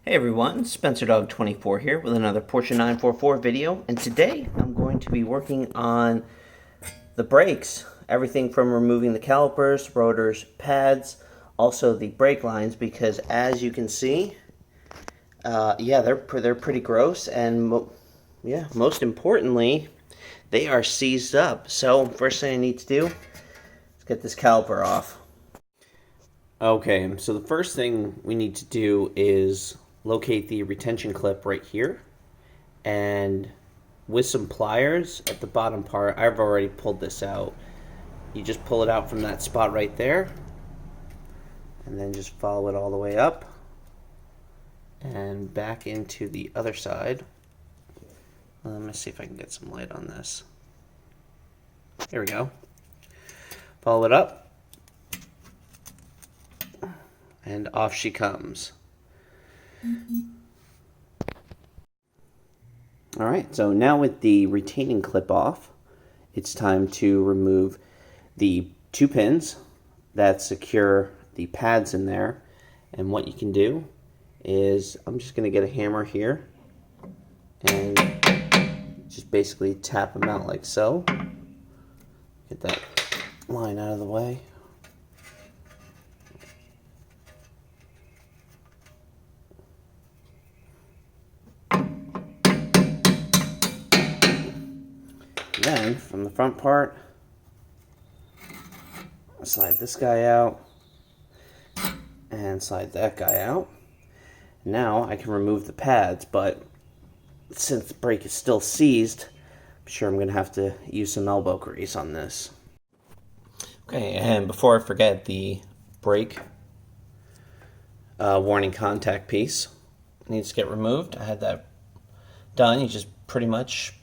Hey everyone, SpencerDog24 here with another Porsche 944 video, and today I'm going to be working on the brakes. Everything from removing the calipers, rotors, pads, also the brake lines, because as you can see, they're pretty gross, and most importantly, they are seized up. So first thing I need to do is get this caliper off. Okay, so the first thing we need to do is locate the retention clip right here, and with some pliers at the bottom part, I've already pulled this out. You just pull it out from that spot right there, and then just follow it all the way up and back into the other side. Let me see if I can get some light on this. There we go. Follow it up, and off she comes. Alright, so now with the retaining clip off, it's time to remove the two pins that secure the pads in there. And what you can do is, I'm just going to get a hammer here and just basically tap them out like so. Get that line out of the way. Then, from the front part, slide this guy out and slide that guy out. Now I can remove the pads, but since the brake is still seized, I'm sure I'm going to have to use some elbow grease on this. Okay, and before I forget, the brake warning contact piece needs to get removed. I had that done. You just pretty much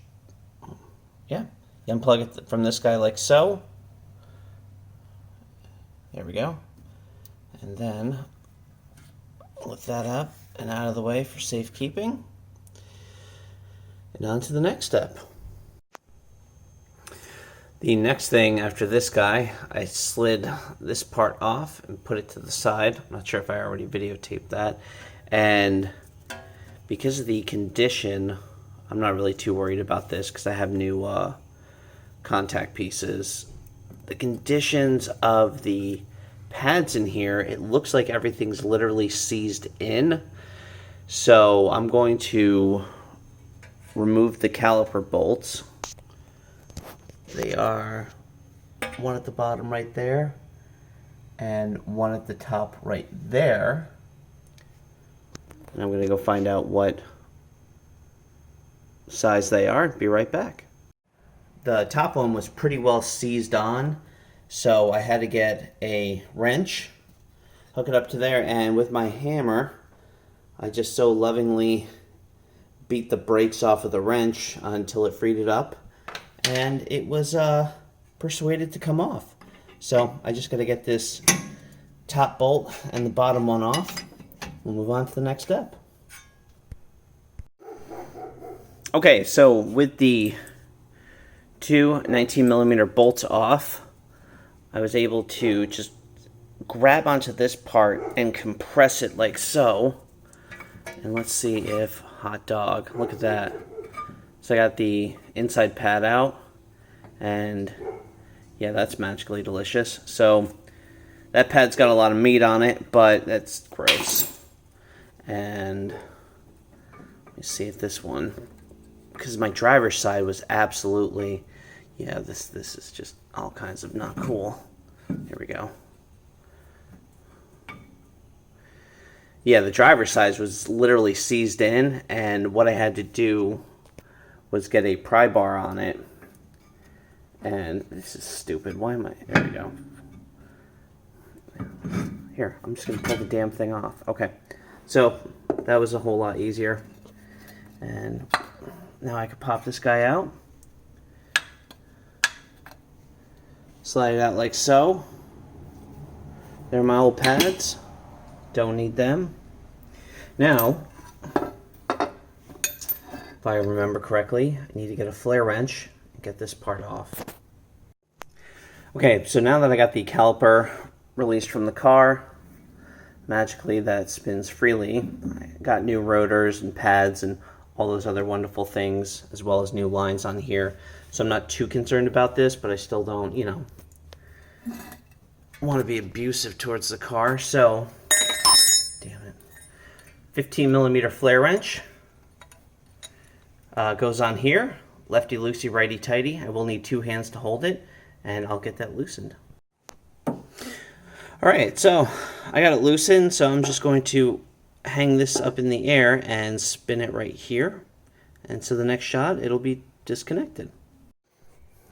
you unplug it from this guy like so. There we go. And then lift that up and out of the way for safekeeping. And on to the next step. The next thing after this guy, I slid this part off and put it to the side. I'm not sure if I already videotaped that. And because of the condition, I'm not really too worried about this because I have new contact pieces. The conditions of the pads in here, it looks like everything's literally seized in. So I'm going to remove the caliper bolts. They are one at the bottom right there and one at the top right there. And I'm going to go find out what size they are. Be right back. The top one was pretty well seized on, so I had to get a wrench, hook it up to there, and with my hammer I just so lovingly beat the brakes off of the wrench until it freed it up, and it was persuaded to come off. So I just got to get this top bolt and the bottom one off. We'll move on to the next step. Okay, so with the two 19mm bolts off, I was able to just grab onto this part and compress it like so. And let's see if, hot dog, look at that. So I got the inside pad out, and yeah, that's magically delicious. So that pad's got a lot of meat on it, but that's gross. And let me see if this one, because my driver's side was absolutely, this is just all kinds of not cool. Here we go. Yeah, the driver's side was literally seized in, and what I had to do was get a pry bar on it. And this is stupid. Why am I? There we go. Here, I'm just going to pull the damn thing off. Okay, so that was a whole lot easier. And now I can pop this guy out. Slide it out like so. There are my old pads. Don't need them. Now, if I remember correctly, I need to get a flare wrench and get this part off. Okay, so now that I got the caliper released from the car, magically that spins freely. I got new rotors and pads and all those other wonderful things, as well as new lines on here. So I'm not too concerned about this, but I still don't, you know, want to be abusive towards the car. So, damn it. 15mm flare wrench goes on here. Lefty loosey, righty tighty. I will need 2 hands to hold it, and I'll get that loosened. Alright, so I got it loosened, so I'm just going to hang this up in the air and spin it right here. And so the next shot, it'll be disconnected.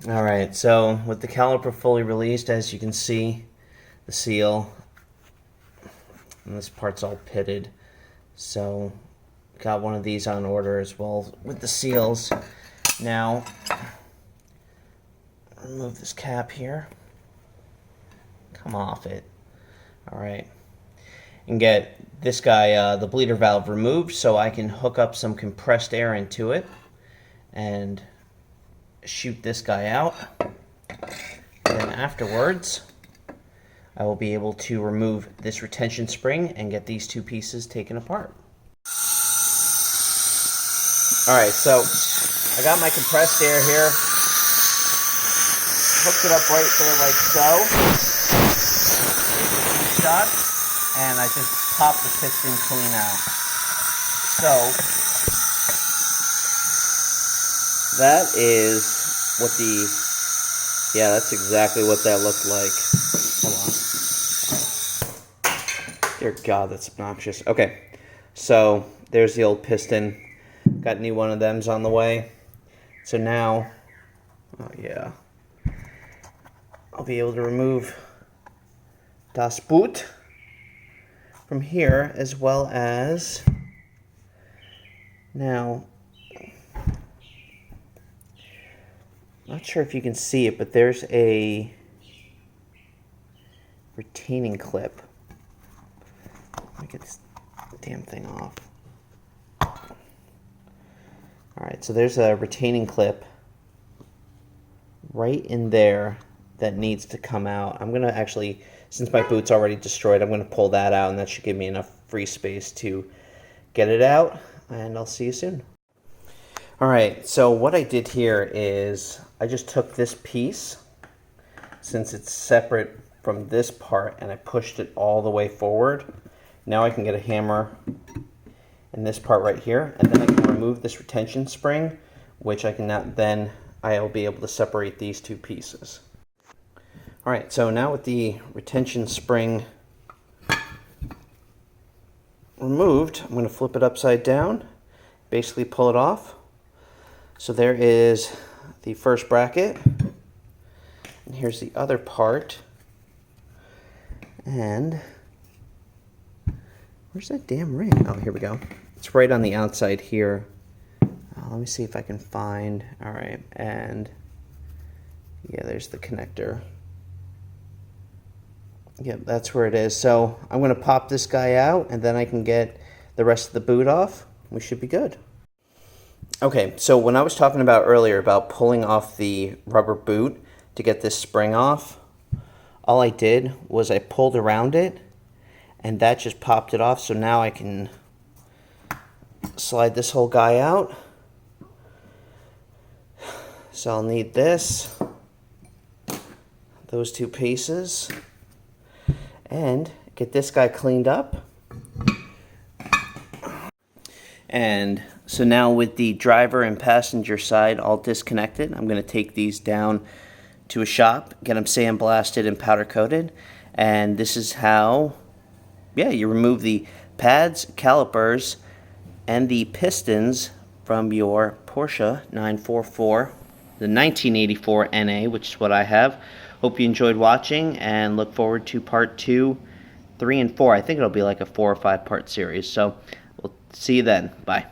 Alright, so with the caliper fully released, as you can see, the seal, and this part's all pitted. So got one of these on order as well with the seals. Now, remove this cap here. Come off it. Alright. And get this guy, the bleeder valve, removed so I can hook up some compressed air into it and shoot this guy out. Then afterwards, I will be able to remove this retention spring and get these 2 pieces taken apart. Alright, so I got my compressed air here. Hooked it up right there like so. Shots. And I just pop the piston clean out. So that is what yeah, that's exactly what that looked like. Hold on. Dear God, that's obnoxious. Okay, so there's the old piston. Got a new one of them's on the way. So now, oh yeah, I'll be able to remove das Boot from here, as well as now, not sure if you can see it, but there's a retaining clip. Let me get this damn thing off. Alright, so there's a retaining clip right in there that needs to come out. I'm going to actually, since my boot's already destroyed, I'm going to pull that out, and that should give me enough free space to get it out, and I'll see you soon. Alright, so what I did here is I just took this piece, since it's separate from this part, and I pushed it all the way forward. Now I can get a hammer in this part right here, and then I can remove this retention spring, which I can then I'll be able to separate these 2 pieces. Alright, so now with the retention spring removed, I'm going to flip it upside down, basically pull it off. So there is the first bracket, and here's the other part, and where's that damn ring? Oh, here we go. It's right on the outside here. Let me see if I can find, alright, and yeah, there's the connector. Yep, that's where it is. So I'm going to pop this guy out, and then I can get the rest of the boot off. We should be good. Okay, so when I was talking about earlier about pulling off the rubber boot to get this spring off, all I did was I pulled around it, and that just popped it off. So now I can slide this whole guy out. So I'll need this, those 2 pieces, and get this guy cleaned up. And so now with the driver and passenger side all disconnected, I'm going to take these down to a shop, get them sandblasted and powder coated, and this is how, yeah, you remove the pads, calipers, and the pistons from your Porsche 944, the 1984 NA, which is what I have. Hope you enjoyed watching, and look forward to part 2, 3, and 4. I think it'll be like a 4 or 5 part series. So we'll see you then. Bye.